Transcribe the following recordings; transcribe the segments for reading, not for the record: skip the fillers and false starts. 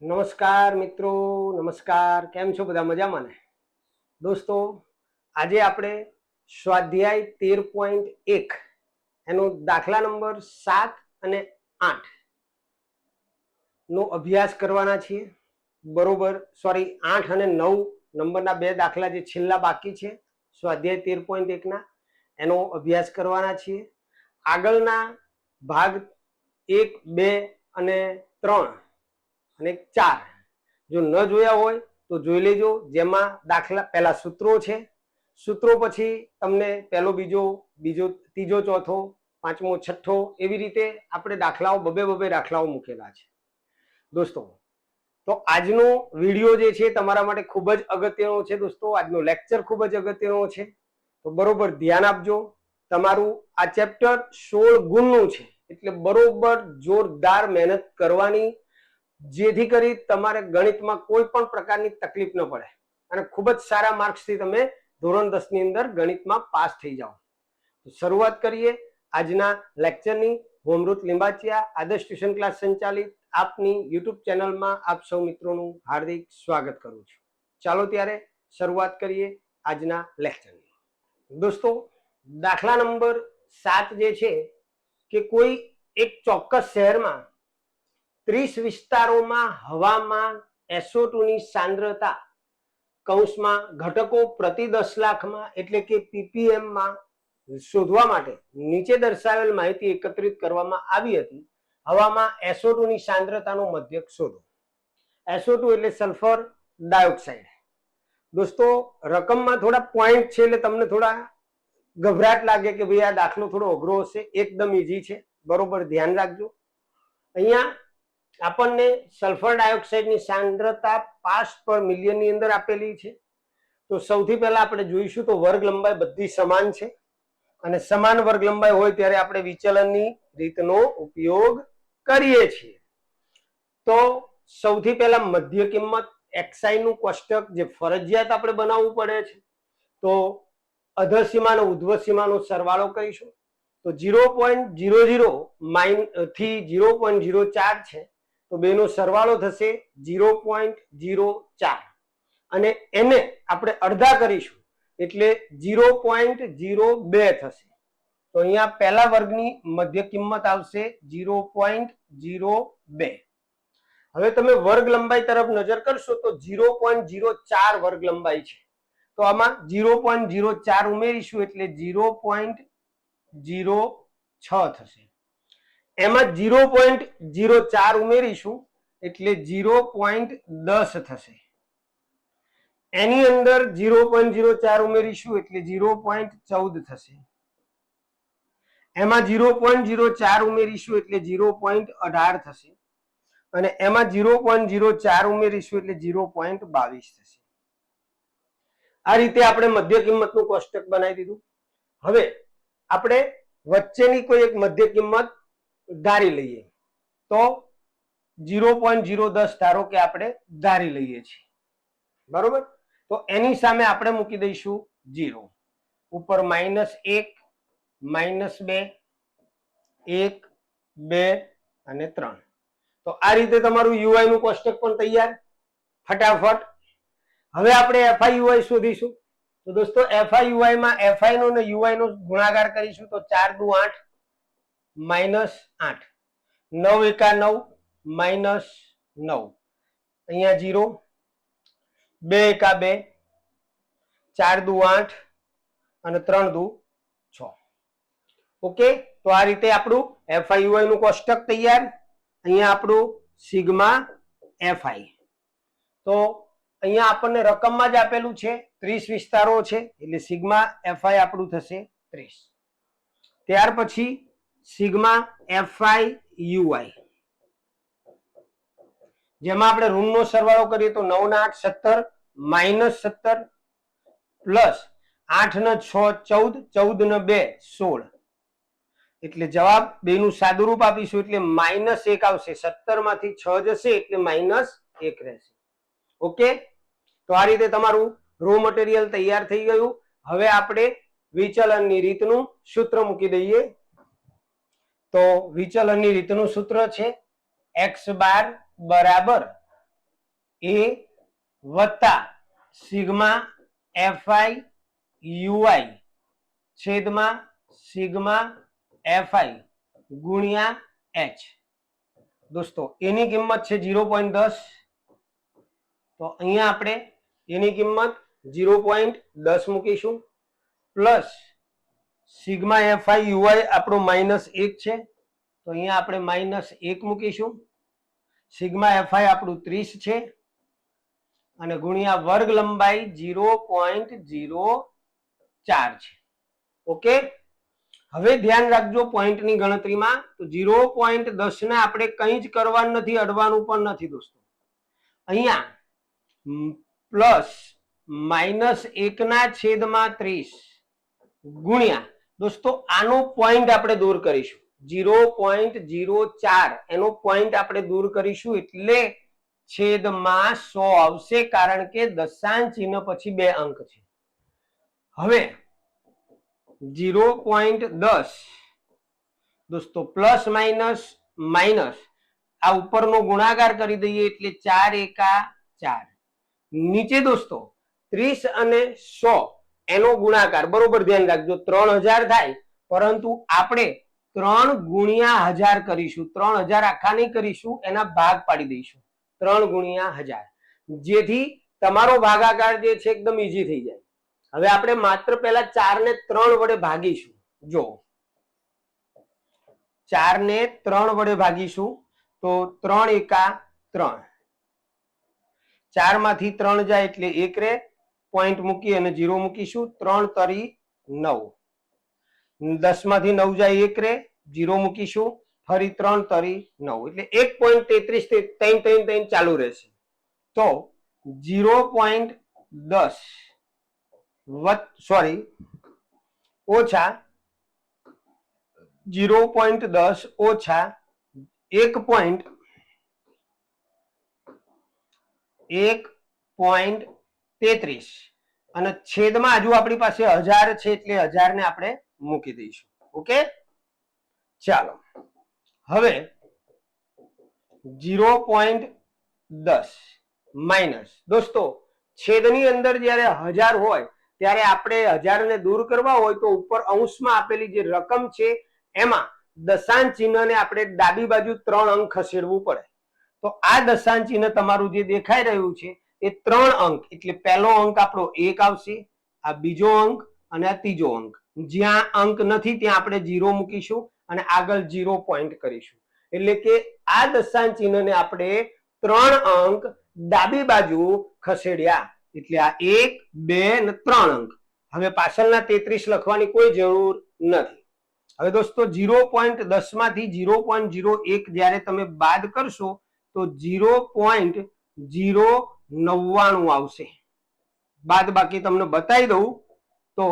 નમસ્કાર મિત્રો, નમસ્કાર. કેમ છો બધા? મજામાં ને? દોસ્તો, આજે આપણે સ્વાધ્યાય 13.1 એનો દાખલા નંબર 7 અને 8 નો અભ્યાસ કરવાના છીએ. બરોબર, સોરી, 8 અને 9 નંબરના બે દાખલા જે છેલ્લા બાકી છે સ્વાધ્યાય 13.1 ના, એનો અભ્યાસ કરવાના છીએ. આગળના ભાગ 1, 2 અને 3 અને 4 જો ન જોયા હોય તો જોઈ લેજો, જેમાં દાખલા પહેલા સૂત્રો છે, સૂત્રો પછી તમને પહેલો, બીજો, ત્રીજો, ચોથો, પાંચમો, છઠ્ઠો એવી રીતે આપણે દાખલાઓ બબે દાખલાઓ મૂકેલા છે. દોસ્તો, તો આજનો વિડીયો જે છે તમારા માટે ખૂબ જ અગત્યનો છે. દોસ્તો, આજનો લેક્ચર ખૂબ જ અગત્યનો છે, તો બરોબર ધ્યાન આપજો. તમારું આ ચેપ્ટર 16 ગુણનું છે, એટલે બરોબર જોરદાર મહેનત કરવાની, જેથી કરી તમારે ગણિતમાં કોઈ પણ પ્રકારની તકલીફ ન પડે અને ખૂબ જ સારા માર્ક્સથી તમે ધોરણ 10 ની અંદર ગણિતમાં પાસ થઈ જાઓ. તો શરૂઆત કરીએ આજના લેક્ચરની. હું અમૃત લિંબાચિયા, આદર્શ ટ્યુશન ક્લાસ સંચાલિત આપની યુટ્યુબ ચેનલમાં આપ સૌ મિત્રોનું હાર્દિક સ્વાગત કરું છું. ચાલો ત્યારે શરૂઆત કરીએ આજના લેક્ચરની. દોસ્તો, દાખલા નંબર 7 જે છે કે કોઈ એક ચોક્કસ શહેરમાં 30 વિસ્તારોમાં હવામાં SO2 ની સાંદ્રતા કૌંસમાં ઘટકો પ્રતિ 10 લાખમાં એટલે કે ppm માં શોધવા માટે નીચે દર્શાવેલ માહિતી એકત્રિત કરવામાં આવી હતી. હવામાં SO2 ની સાંદ્રતાનો મધ્યક શોધો. SO2 એટલે સલ્ફર ડાયોક્સાઇડ. દોસ્તો, રકમમાં થોડા પોઈન્ટ છે એટલે તમને થોડા ગભરાટ લાગે કે ભાઈ આ દાખલો થોડો અઘરો હશે. એકદમ ઈઝી છે, બરોબર ધ્યાન રાખજો. અહીંયા આપણને સલ્ફર ડાયોક્સાઇડની સાંદ્રતા પાર્ટ્સ પર મિલિયનની અંદર આપેલી છે. તો સૌથી પહેલા આપણે જોઈશું તો વર્ગ લંબાઈ બધી સમાન છે, અને સમાન વર્ગ લંબાઈ હોય ત્યારે આપણે વિચલનની રીતનો ઉપયોગ કરીએ છીએ. તો સૌથી પહેલા મધ્ય કિંમત xi નું કોષ્ટક જે ફરજિયાત આપણે બનાવવું પડે છે. તો અધર સીમા અને ઉધ્વ સીમાનો સરવાળો કરીશું. તો 0.00 થી 0.04 છે, તો બેનો સરવાળો થશે 0.04 અને એને આપણે અડધા કરીશું એટલે 0.02 થશે. તો અહીંયા પહેલા વર્ગની મધ્ય કિંમત આવશે 0.02. હવે તમે વર્ગ લંબાઈ તરફ નજર કરશો તો 0.04 વર્ગ લંબાઈ છે, તો આમાં 0.04 ઉમેરીશું એટલે 0.06 થશે. એમાં 0.04 ઉમેરીશું એટલે 0.10 થશે. એની અંદર 0.04 ઉમેરીશું એટલે 0.14 થશે. એમાં 0.04 ઉમેરીશું એટલે 0.18 થશે, અને એમાં 0.04 ઉમેરીશું એટલે 0.22 થશે. આ રીતે આપણે મધ્ય કિંમતનું કોષ્ટક બનાવી દીધું. હવે આપણે વચ્ચેની કોઈ એક મધ્ય કિંમત ધારી લઈએ. તો 0.010 ધારો કે આપણે ધારી લઈએ છીએ, બરોબર. તો એની સામે આપણે મૂકી દઈશું 0, ઉપર -1, -2, 1, 2 અને 3. તો આ રીતે તમારું UI નું કોષ્ટક પણ તૈયાર. ફટાફટ હવે આપણે FI/UI શોધીશું. તો દોસ્તો, FI/UI માં FI નો અને UI નો ગુણાકાર કરીશું. તો 4 દુ 8 -8, 9 એકા 9 -9, અહીંયા 0, 2 એકા 2, 4 દુ 8 અને 3 દુ 6. ઓકે, તો આ રીતે આપણું FI/UI નું કોષ્ટક તૈયાર. અહીંયા આપણું સિગ્મા FI. તો અહીંયા આપણને રકમમાં જ આપેલું છે 30 વિસ્તારો છે, એટલે સિગ્મા FI આપણું થશે 30. ત્યાર પછી સિગ્મા FI/UI, જેમાં આપણે ઋણનો સરવાળો કરીએ તો 9 ના 8 17, -17 પ્લસ 8 ના 6 14, 14 ના 2 16. એટલે જવાબ બેનું સાદુરૂપ આપીશું એટલે -1 આવશે. 17 માંથી 6 જશે એટલે -1 રહેશે. ઓકે, તો આ રીતે તમારું રો મટીરિયલ તૈયાર થઈ ગયું. હવે આપણે વિચલનની રીતનું સૂત્ર મૂકી દઈએ. તો વિચલનની રીતનું સૂત્ર છે x બાર બરાબર એ વત્તા સિગ્મા એફઆઈ યુઆઈ છેદમાં સિગ્મા એફઆઈ ગુણ્યા એચ. દોસ્તો એની કિંમત છે 0.10. તો અહીંયા આપણે એની કિંમત 0.10 મૂકીશું પ્લસ સિગ્મા એફઆઈ યુઆઈ આપણો -1 છે તો અહીંયા આપણે -1 મૂકીશું. સિગ્મા એફઆઈ આપણું 30 છે અને ગુણ્યા વર્ગ લંબાઈ 0.04 છે. ઓકે, હવે ધ્યાન રાખજો પોઈન્ટની ગણતરીમાં તો 0.10 ને આપણે કંઈ જ કરવાનું નથી, અડવાનું પણ નથી દોસ્તો. અહીંયા પ્લસ -1 ના છેદમાં 30 ગુણ્યા દોસ્તો આનો પોઈન્ટ આપણે દૂર કરીશું 0.04 એનો પોઈન્ટ આપણે દૂર કરીશું એટલે છેદમાં 100 આવશે કારણ કે દશાંશ ચિહ્ન પછી 2 અંક છે. હવે 0.10 દોસ્તો પ્લસ માઇનસ માઇનસ આ ઉપરનો ગુણાકાર કરી દઈએ એટલે 4 એકા 4. નીચે દોસ્તો 30 અને 100 એનો ગુણાકાર બરોબર ધ્યાન રાખજો 3000 થાય પરંતુ આપણે 3 ગુણ્યા 1000 કરીશું. 3000 આખા નહીં કરીશું, એના ભાગ પાડી દઈશું 3 ગુણ્યા 1000 જેથી તમારો ભાગાકાર જે છે એકદમ ઈઝી થઈ જાય. હવે આપણે માત્ર પહેલા 4 ને 3 વડે ભાગીશું. જો 4 ને 3 વડે ભાગીશું તો 3 એકા 3, 4 માંથી 3 જાય એટલે 1 રે, પોઈન્ટ મૂકી અને 0 મૂકીશું. 3 તરી 9, 10 માંથી 9 જાય 1 રે, 0 મૂકીશું. ફરી 3 તરી 9 એટલે 1.33 ચાલુ રહેશે. તો 0.10 ઓછા 0.10 ઓછા 1.33 અને છેદમાં હજુ આપણી પાસે 1000 છે એટલે 1000 ને આપણે મૂકી દઈશું. ઓકે, ચાલો હવે 0.10 માઇનસ દોસ્તો છેદની અંદર જ્યારે 1000 હોય ત્યારે આપણે 1000 ને દૂર કરવા હોય તો ઉપર અંશમાં આપેલી જે રકમ છે એમાં દશાંશ ચિહ્નને આપણે ડાબી બાજુ 3 અંક ખસેડવું પડે. તો આ દશાંશ ચિહ્ન તમારું જે દેખાઈ રહ્યું છે એ 3 અંક એટલે પહેલો અંક આપણો 1 આવશે, આ બીજો અંક અને આ ત્રીજો અંક. જ્યાં અંક નથી ત્યાં આપણે 0 મૂકીશું અને આગળ 0 પોઈન્ટ કરીશું એટલે કે આ દશાંશ ચિહ્નને આપણે 3 અંક ડાબી બાજુ ખસેડ્યા એટલે આ 1, 2 અને 3 અંક. હવે પાછળના 33 લખવાની કોઈ જરૂર નથી. હવે દોસ્તો 0.10 માંથી 0.01 જ્યારે તમે બાદ કરશો તો 0.099 આવશે. બાદ બાકી તમને બતાવી દઉં તો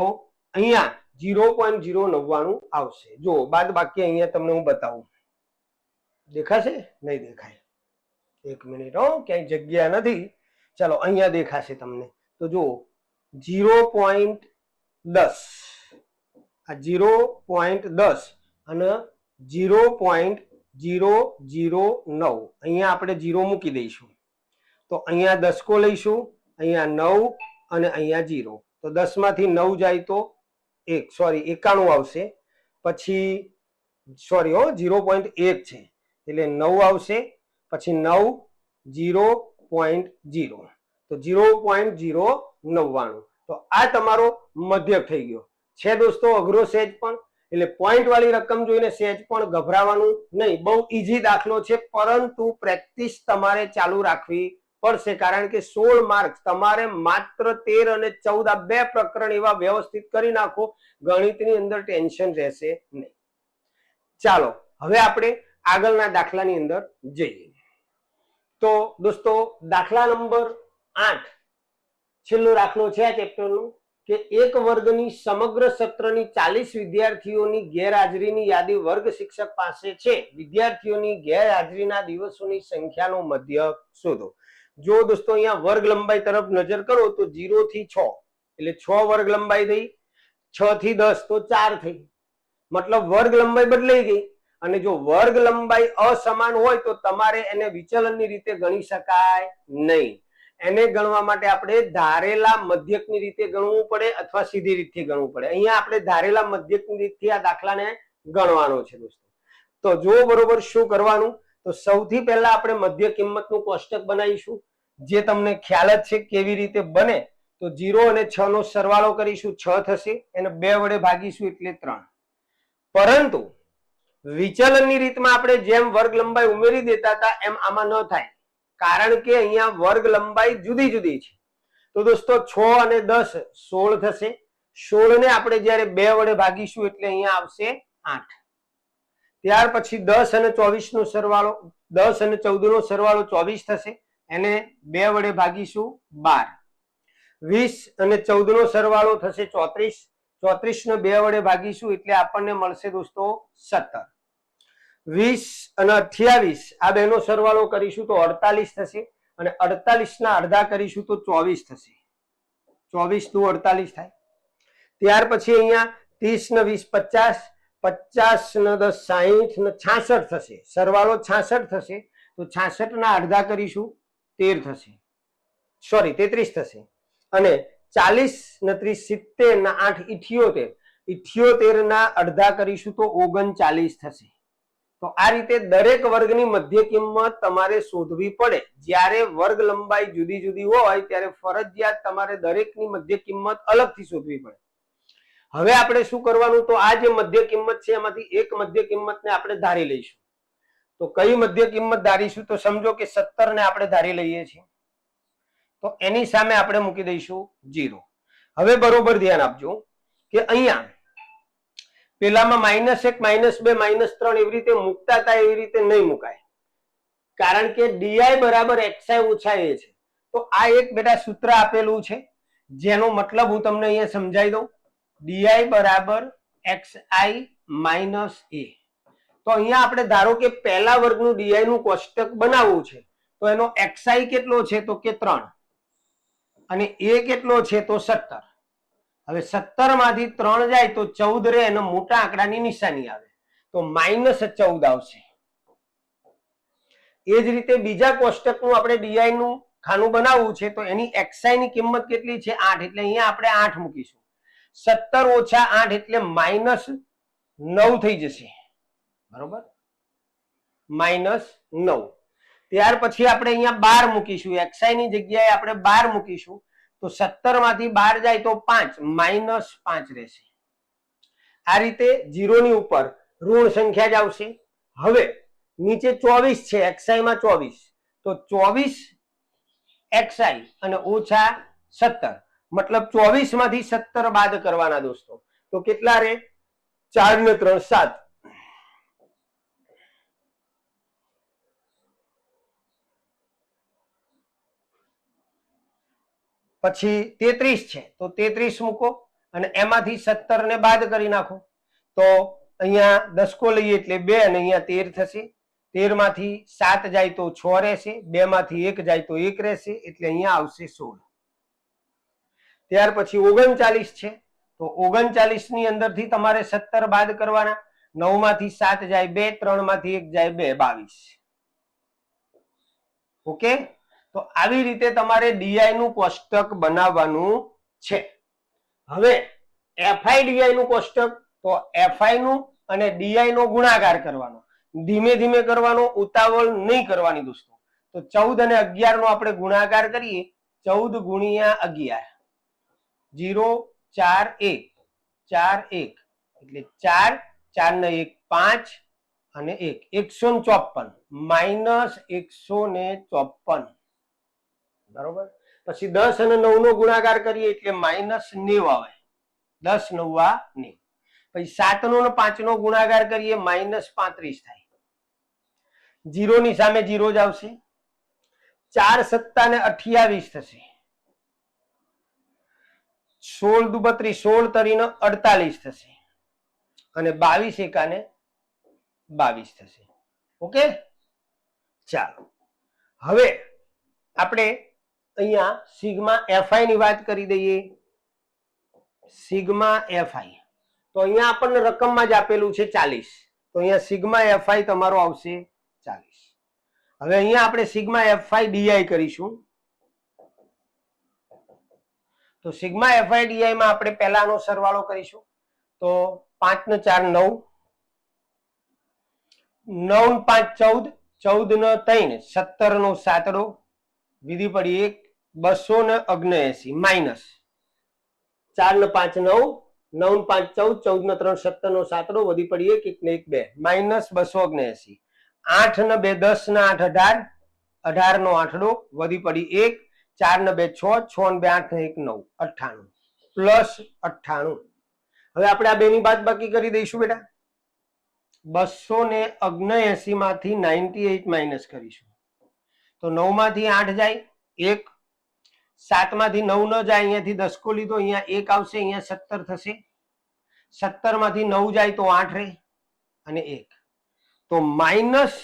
અહીંયા 0.099 આવશે. જો બાદ બાકી અહીંયા તમને હું બતાવું, દેખાશે? નહીં દેખાય, એક મિનિટ હો, ક્યાંય જગ્યા નથી. ચાલો અહીંયા દેખાશે તમને. તો જો 0.10 આ 0.10 અને 0.009 અહીંયા આપણે 0 મૂકી દઈશું. તો અહીંયા દસકો લઈશું, અહીંયા 9 અને અહીંયા 0. તો 10 માંથી 9 જાય તો 91 આવશે. પછી 0.1 છે એટલે 9 આવશે, પછી 9 0.0 તો 0.099. તો આ તમારો મધ્યક થઈ ગયો છે દોસ્તો. અઘરો સેજ પણ એટલે પોઈન્ટ વાળી રકમ જોઈને સેજ પણ ગભરાવાનું નહીં. બહુ ઈઝી દાખલો છે પરંતુ પ્રેક્ટિસ તમારે ચાલુ રાખવી પડશે કારણ કે 16 માર્ક્સ તમારે માત્ર 13 અને 14 આ 2 પ્રકરણ એવા વ્યવસ્થિત કરી નાખો, ગણિતની અંદર ટેન્શન રહેશે નહીં. ચાલો હવે આપણે આગળના દાખલાની અંદર જઈએ. તો દોસ્તો દાખલા નંબર 8 છેલ્લો દાખલો છે આ ચેપ્ટરનો કે એક વર્ગની સમગ્ર સત્રની 40 વિદ્યાર્થીઓની ગેરહાજરીની યાદી વર્ગ શિક્ષક પાસે છે. વિદ્યાર્થીઓની ગેરહાજરીના દિવસોની સંખ્યાનો મધ્યક શોધો. જો દોસ્તો અહીંયા વર્ગ લંબાઈ તરફ નજર કરો તો 0 થી 6 એટલે 6 વર્ગ લંબાઈ થઈ, 6 થી 10 તો 4 થઈ, મતલબ વર્ગ લંબાઈ બદલાઈ ગઈ. અને જો વર્ગ લંબાઈ અસમાન હોય તો તમારે એને વિચલનની રીતે ગણી શકાય નહીં. એને ગણવા માટે આપણે ધારેલા મધ્યકની રીતે ગણવું પડે અથવા સીધી રીતથી ગણવું પડે. અહીંયા આપણે ધારેલા મધ્યકની રીતથી આ દાખલાને ગણવાનો છે દોસ્તો. તો જો બરોબર શું કરવાનું, તો સૌથી પહેલા આપણે મધ્ય કિંમતનું કોષ્ટક બનાવીશું, જે તમને ખ્યાલ જ છે કેવી રીતે બને. તો 0 અને 6 નો સરવાળો કરીશું, 6 થશે, એને 2 વડે ભાગીશું એટલે 3. પરંતુ વિચલનની રીતમાં આપણે જેમ વર્ગ લંબાઈ ઉમેરી દેતા હતા એમ આમાં ન થાય, કારણ કે અહીંયા વર્ગ લંબાઈ જુદી જુદી છે. તો દોસ્તો 6 અને 10 16 થશે. 16 ને આપણે જ્યારે 2 વડે ભાગીશું એટલે અહીંયા આવશે 8. ત્યાર પછી 10 અને 24 નો સરવાળો, 10 અને 14 નો સરવાળો 24 થશે, એને 2 વડે ભાગીશું 12. 20 અને 14 નો સરવાળો થશે 34, 34 ને 2 વડે ભાગીશું એટલે આપણને મળશે દોસ્તો 17. 20 અને 28 આ બેનો સરવાળો કરીશું તો 48 થશે, અને 48 ના અડધા કરીશું તો 24 થશે. 24 નું 48 થાય. ત્યાર પછી અહીંયા 30 ને 20 50, 50 ને 10 60 ને 66 થશે, સરવાળો 66 થશે. તો 66 ના અડધા કરીશું 13 થશે, સોરી 33 થશે. અને 40 ને 30 70 ના 8 78, 78 ના અડધા કરીશું તો 39 થશે. તો આ રીતે દરેક વર્ગની મધ્ય કિંમત તમારે શોધવી પડે. જ્યારે વર્ગ લંબાઈ જુદી જુદી હોય ત્યારે ફરજિયાત તમારે દરેકની મધ્ય કિંમત અલગથી શોધવી પડે. હવે આપણે શું કરવાનું, તો આ જે મધ્ય કિંમત છે એમાંથી એક મધ્ય કિંમતને આપણે ધારી લઈશું. તો કઈ મધ્ય કિંમત ધારીશું, તો સમજો કે 17 ને આપણે ધારી લઈએ છીએ, તો એની સામે આપણે મૂકી દઈશું 0. હવે બરોબર ધ્યાન આપજો કે અહીંયા પેલામાં -1 -2 -3 એવી રીતે મૂકતા હતા એવી રીતે નહીં મુકાય, કારણ કે ડીઆઈ બરાબર xi ઓછા a છે. તો આ એક બેટા સૂત્ર આપેલું છે, જેનો મતલબ હું તમને અહીંયા સમજાવી દઉં. ડીઆઈ બરાબર xi માઇનસ a. તો અહીંયા આપણે ધારો કે પહેલા વર્ગનું ડીઆઈ નું કોષ્ટક બનાવવું છે, તો એનો xi કેટલો છે, તો કે 3, અને a કેટલો છે, તો 17. હવે 17 માંથી 3 જાય તો 14 રહે, અને મોટા આંકડાની નિશાની આવે તો -14 આવશે. એ જ રીતે બીજા કોષ્ટકનું આપણે ડીઆઈ નું ખાનું બનાવવું છે, તો એની xi ની કિંમત કેટલી છે, 8, એટલે અહીંયા આપણે 8 મૂકીશું. 17 ઓછા 8 એટલે -9 થઈ જશે, બરોબર, -9. ત્યાર પછી આપણે અહીંયા 12 મૂકીશું, xi ની જગ્યાએ આપણે 12 મૂકીશું. તો 17 માંથી 12 જાય તો 5, -5 રહેશે. આ રીતે 0 ની ઉપર ઋણ સંખ્યા જ આવશે. હવે નીચે 24 છે, xi માં 24, તો 24 xi અને ઓછા 17, મતલબ 24 માંથી 17 બાદ કરવાના દોસ્તો. તો કેટલા રે, 4 ને 3 7. પછી 33 છે, તો 33 મૂકો અને એમાંથી 17 ને બાદ કરી નાખો. તો અહીંયા દસકો લઈએ એટલે 2, અને અહીંયા 13 થશે. 13 માંથી 7 જાય તો 6 રહેશે, 2 માંથી 1 જાય તો 1 રહેશે, એટલે અહીંયા આવશે 16. ત્યાર પછી 39 છે, તો 39 ની અંદરથી તમારે 17 બાદ કરવાના. 9 માંથી 7 જાય 2, 3 માંથી 1 જાય 2, 22. ઓકે, તો આવી રીતે તમારે ડીઆઈ નું કોષ્ટક બનાવવાનું છે. હવે એફઆઈ ડીઆઈ નું કોષ્ટક, તો એફઆઈ નું અને ડીઆઈ નો ગુણાકાર કરવાનો, ધીમે ધીમે કરવાનો, ઉતાવળ નહીં કરવાની દોસ્તો. તો 14 અને 11 નો આપણે ગુણાકાર કરીએ, 14 ગુણ્યા 11, 0 4 1 4 1 એટલે 4, 4 ને 1 5 અને 1 154, -154, બરોબર. પછી 10 અને 9 નો ગુણાકાર કરીએ એટલે -90 આવે, 10 9 90. પછી 7 નો અને 5 નો ગુણાકાર કરીએ -35 થાય. 0 ની સામે 0 જ આવશે. 4 7 ને 28 થશે. 16 દુ 32, 16 તરી 48 થશે, અને 22 એકાને 22 થશે. ઓકે, ચાલો હવે આપણે અહીંયા સિગ્મા એફઆઈ ની વાત કરી દઈએ. સિગ્મા એફઆઈ, તો અહીંયા આપણને રકમમાં જ આપેલું છે 40, તો અહીંયા સિગ્મા એફઆઈ તમારો આવશે 40. હવે અહીંયા આપણે સિગ્મા એફઆઈ ડીઆઈ કરીશું. તો સિગ્મા એફઆઈ ડીઆઈ માં આપણે પહેલાનો સરવાળો કરીશું. તો 5 ને 4 9, 9 ને 5 14, 14 ને 3 17 નો 7 વિધિ પડી 1, 279 માઇનસ 4 ને 5 9, 9 ને 5 14, 14 ને 3 17 નો 7 વધી પડી 1, 1 ને 1 2 માઇનસ 279. 8 ને 2 10 ને 8 18, 18 નો 8 વધી પડી 1, 4 ને 2 6, 6 ને 2 8 ને 1 9 98 પ્લસ 98. હવે આપણે આ બેની બાદબાકી કરી દઈશું બેટા. 279 માંથી 98 માઇનસ કરીશું. તો 9 માંથી 8 જાય 1, 7 માંથી 9 ન જાય, અહીંયાથી 10 કો લીધો, અહીંયા 1 આવશે, અહીંયા 17 થશે. 17 માંથી 9 જાય તો 8 રહે અને 1, તો માઇનસ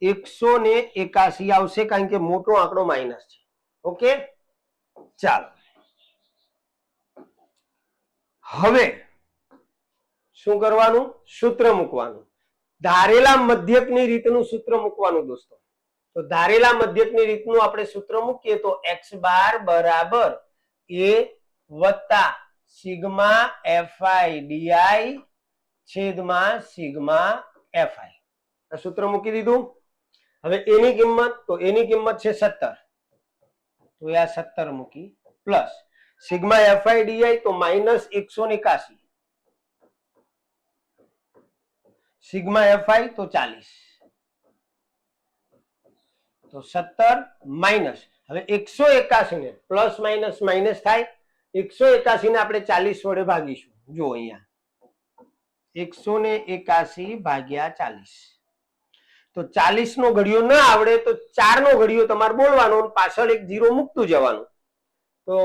181 આવશે, કારણ કે મોટો આંકડો માઇનસ છે. ઓકે, ચાલો હવે શું કરવાનું? સૂત્ર મૂકવાનું. ધારેલા મધ્યકની રીતનું સૂત્ર મૂકવાનું દોસ્તો. તો ધારેલા મધ્યકની રીતનું આપણે સૂત્ર મૂકીએ તો x બાર બરાબર a વત્તા સિગ્મા fi ડીઆઈ છેદમાં સિગ્મા fi. આ સૂત્ર મૂકી દીધું. હવે એની કિંમત, તો એની કિંમત છે 17, તો આ 17 મૂકી પ્લસ સિગ્મા fi ડીઆઈ તો માઇનસ 181, સિગ્મા fi તો 40, તો 17 માઇનસ, હવે 181 ને પ્લસ માઇનસ માઇનસ થાય, 181 ને આપણે 40 વડે ભાગીશું. જો અહીંયા 181 ભાગ્યા 40, તો 40 નો ઘડિયો ના આવડે તો 4 નો ઘડિયો તમારે બોલવાનો, પાછળ એક 0 મૂકતું જવાનું. તો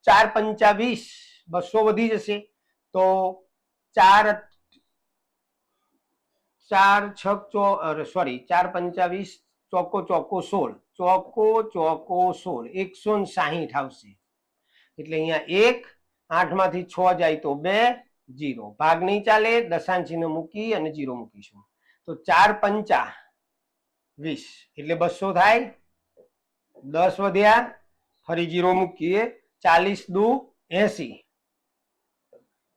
4 પંચા 20, 200 વધી જશે. તો 4 પંચા 20, ચોકો ચોકો 16, ચોકો ચોકો 16, 160 આવશે. એટલે અહીંયા 1, 8 માંથી 6 જાય તો 2, 0 ભાગ નહીં ચાલે, દશાંશ ચિહ્ન મૂકી અને 0 મૂકીશું. તો 4 પંચા 20 એટલે 200 થાય, 10 વધ્યા, ફરી 0 મૂકીએ, 40 દુ 80,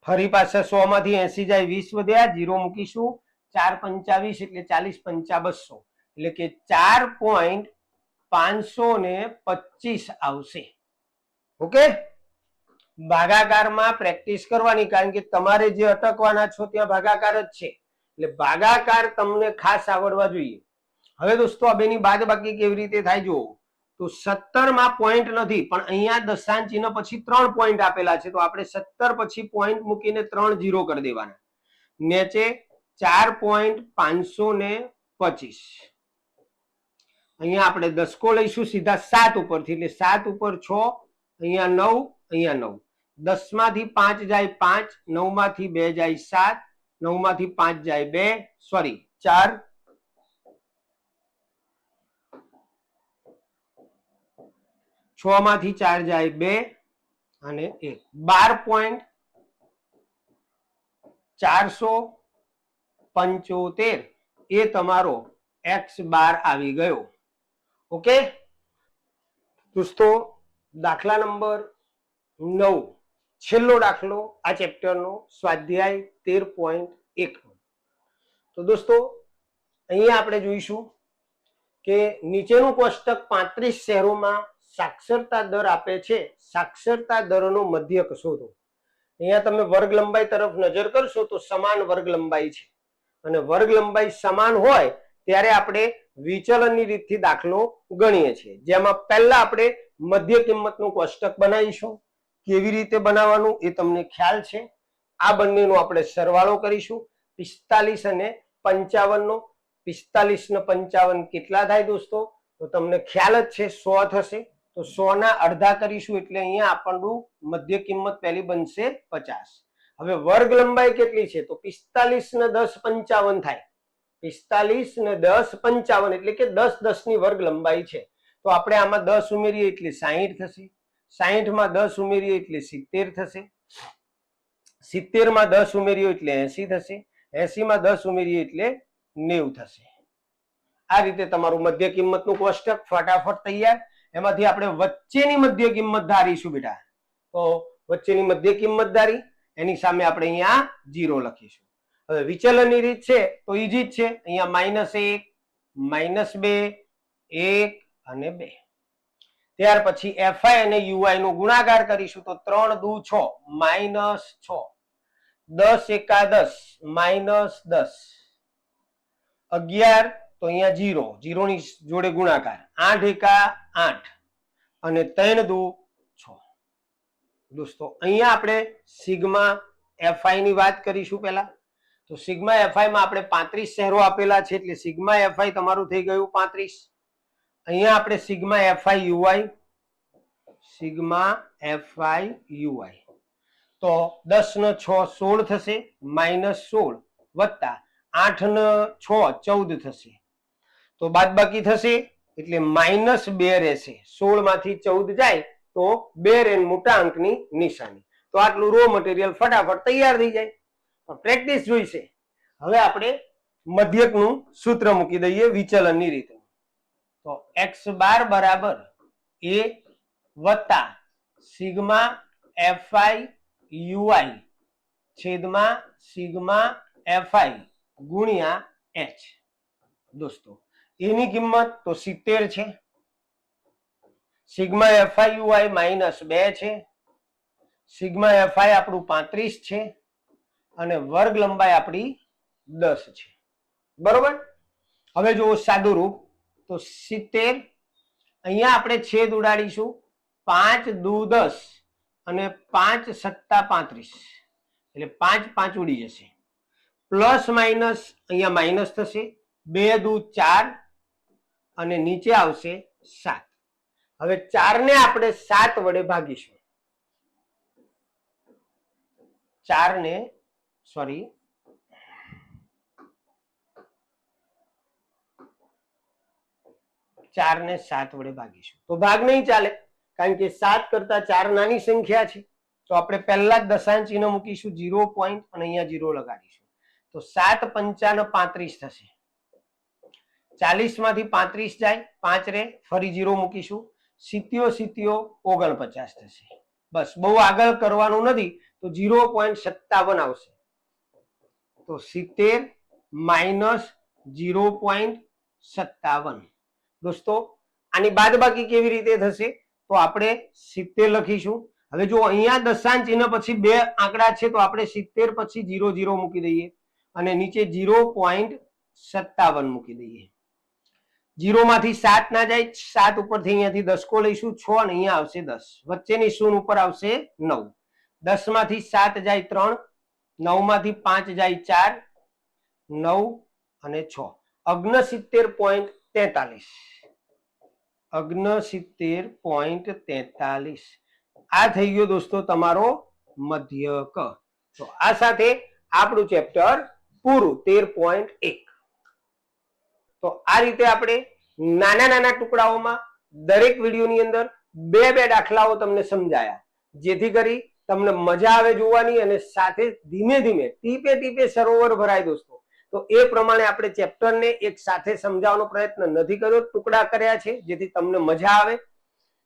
ફરી પાછા 100 માંથી 80 જાય, 20 વધ્યા, 0 મૂકીશું, 4 પંચા 20 એટલે 40 પંચા 200, એટલે કે 4.525 આવશે. ઓકે, ભાગાકારમાં પ્રેક્ટિસ કરવાની, કારણ કે તમારે જે અટકવાના છો ત્યાં ભાગાકાર જ છે, એટલે ભાગાકાર તમને ખાસ આવડવા જોઈએ. હવે દોસ્તો આ બેની બાદબાકી કેવી રીતે થાય જુઓ. તો 17 માં પોઈન્ટ નથી, પણ અહીંયા દશાંશ ચિહ્ન પછી 3 પોઈન્ટ આપેલા છે, તો આપણે 17 પછી પોઈન્ટ મૂકીને 3 0 કરી દેવાના. નીચે 4.525, અહીંયા આપણે 10 કો લઈશું સીધા 7 ઉપરથી, એટલે 7 ઉપર 6, અહીંયા 9, અહીંયા 9, 10 માંથી 5 જાય 5, 9 માંથી 2 જાય 7, 9 માંથી 5 જાય 2, સોરી 4, 6 માંથી 4 જાય 2 અને 1, 12.475 એ તમારો x બાર આવી ગયો. ઓકે દોસ્તો, દાખલા નંબર 9 છેલ્લો દાખલો આ ચેપ્ટરનો, સ્વાધ્યાય 13.1. તો દોસ્તો અહીંયા આપણે જોઈશું કે નીચેનું કોષ્ટક 35 શહેરોમાં સાક્ષરતા દર આપે છે, સાક્ષરતા દરનો મધ્યક શોધો. અહીંયા તમે વર્ગ લંબાઈ તરફ નજર કરશો તો સમાન વર્ગ લંબાઈ છે, અને વર્ગ લંબાઈ સમાન હોય ત્યારે આપણે વિચલનની રીતથી દાખલો ગણીએ છીએ, જેમાં પહેલા આપણે મધ્ય કિંમતનું કોષ્ટક બનાવીશું. કેવી રીતે બનાવવાનું એ તમને ખ્યાલ છે. આ બંનેનો આપણે સરવાળો કરીશું, 45 અને 55 નો. 45 ને 55 કેટલા થાય દોસ્તો? તો તમને ખ્યાલ જ છે 100 થશે. તો 100 ના અડધા કરીશું, એટલે અહીંયા આપણું મધ્ય કિંમત પહેલી બનશે 50. હવે વર્ગ લંબાઈ કેટલી છે? તો 45 ને 10 55 થાય. 45 ને 10 55 એટલે કે 10 10 ની વર્ગ લંબાઈ છે. તો આપણે આમાં 10 ઉમેરીએ એટલે 60 થશે. 60 માં 10 ઉમેરીએ એટલે 70 થશે. 70 માં 10 ઉમેરીએ એટલે 80 થશે. 80 માં 10 ઉમેરીએ એટલે 90 થશે. આ રીતે તમારું મધ્ય કિંમતનું કોષ્ટક ફટાફટ તૈયાર. એમાંથી આપણે વચ્ચેની મધ્ય કિંમત ધારીશું બેટા. તો વચ્ચેની મધ્ય કિંમતધારી એની સામે આપણે અહીંયા 0 લખીશું. હવે વિચલનની રીત છે તો ઈજી જ છે. અહીંયા -1 -2 1 અને 2. ત્યાર પછી fi અને ui નો ગુણાકાર કરીશું તો 3 દુ 6 -6 10 એકા 10 -10 11 તો અહીંયા 0 ની જોડે ગુણાકાર 8 એકા 8 અને 3 દુ 6. દોસ્તો અહીંયા આપણે સિગ્મા fi ની વાત કરીશું પહેલા. તો સિગ્મા fi માં આપણે 35 શહેરો આપેલા છે એટલે સિગ્મા fi તમારું થઈ ગયું 35. અહીંયા આપણે સિગ્મા fi ui તો 10 ને 6 16 થશે -16 વત્તા 8 ને 6 14 થશે તો બાદબાકી થશે એટલે -2 રહેશે. 16 માંથી 14 જાય તો 2 રેન મોટા અંકની નિશાની. તો આટલું રો મટીરિયલ ફટાફટ તૈયાર થઈ જાય. પણ પ્રેક્ટિસ જોઈશે. હવે આપણે મધ્યકનું સૂત્ર મૂકી દઈએ વિચલનની રીતે. તો x બાર બરાબર a વત્તા સિગ્મા fi ui છેદમાં સિગ્મા fi ગુણ્યા h. દોસ્તો એની કિંમત તો 70 છે, સિગ્મા fi ui -2 છે, સિગ્મા fi આપણું 35 છે અને વર્ગ લંબાઈ આપણી 10 છે. બરોબર. હવે જો સાદું રૂપ તો 70 અહીંયા આપણે છેદ ઉડાડીશું 5 દુ 10 અને 5 સત્તા 35 એટલે 5 5 ઉડી જશે. પ્લસ માઇનસ અહીંયા માઇનસ થશે 2 દુ 4 અને નીચે આવશે 7. હવે 4 ને આપણે 7 વડે ભાગીશું. 4 ને 7 વડે ભાગીશું તો ભાગ નહીં ચાલે કારણ કે 7 કરતા 4 નાની સંખ્યા છે. તો આપણે પહેલા જ દશાંશ ચિહ્ન મૂકીશું 0 પોઈન્ટ અને અહીંયા 0 લગાડીશું તો 7 પંચા ને 35 થશે. 40 માંથી 35 જાય 5 રે ફરી 0 મૂકીશું 70 49 થશે. બસ બહુ આગળ કરવાનું નથી તો 0.57 આવશે. તો 70 માઇનસ 0.57. દોસ્તો આની બાદબાકી કેવી રીતે થશે તો આપણે 70 લખીશું. હવે જો અહીંયા દશાંશ ચિહ્ન પછી બે આંકડા છે તો આપણે 70 પછી 00 મૂકી દઈએ અને નીચે 0.57 મૂકી દઈએ. 0 માંથી 7 ના જાય 7 ઉપરથી અહીંયાથી દસકો લઈશું 6 અને અહીંયા આવશે 10 વચ્ચેની શૂન્ય ઉપર આવશે 9. 10 માંથી 7 જાય 3 9 માંથી 5 જાય 4 9 અને 6 69.43 69.43. આ થઈ ગયો દોસ્તો તમારો મધ્યક. તો આ સાથે આપણું ચેપ્ટર પૂરું 13.1. તો આ રીતે આપણે નાના નાના ટુકડાઓમાં દરેક વિડીયોની અંદર બે દાખલાઓ તમને સમજાયા જેથી કરી તમને મજા આવે જોવાની અને સાથે ધીમે ધીમે ટીપે ટીપે સરોવર ભરાય. દોસ્તો તો એ પ્રમાણે આપણે ચેપ્ટરને એક સાથે સમજાવવાનો પ્રયત્ન નથી કર્યો, ટુકડા કર્યા છે જેથી તમને મજા આવે.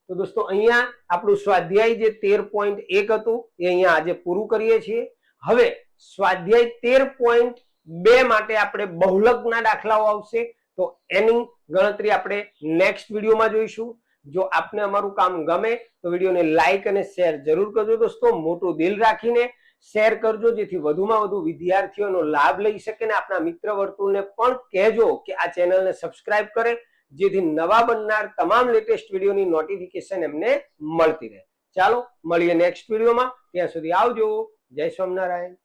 તો દોસ્તો અહીંયા આપણું સ્વાધ્યાય જે 13.1 હતું એ અહીંયા આજે પૂરું કરીએ છીએ. હવે સ્વાધ્યાય 13.2 માટે આપણે બહુલકના દાખલાઓ આવશે તો એની ગણતરી આપણે નેક્સ્ટ વિડીયોમાં જોઈશું. જો આપને અમારું કામ ગમે તો વિડીયોને લાઈક અને શેર જરૂર કરજો દોસ્તો. મોટું દિલ રાખીને શેર કરજો જેથી વધુમાં વધુ વિદ્યાર્થીઓનો લાભ લઈ શકે ને આપણા મિત્ર વર્તુળને પણ કહેજો કે આ ચેનલને સબસ્ક્રાઇબ કરે જેથી નવા બનનાર તમામ લેટેસ્ટ વિડીયોની નોટિફિકેશન એમને મળતી રહે. ચાલો મળીએ નેક્સ્ટ વિડીયોમાં. ત્યાં સુધી આવજો. જય સ્વામિનારાયણ.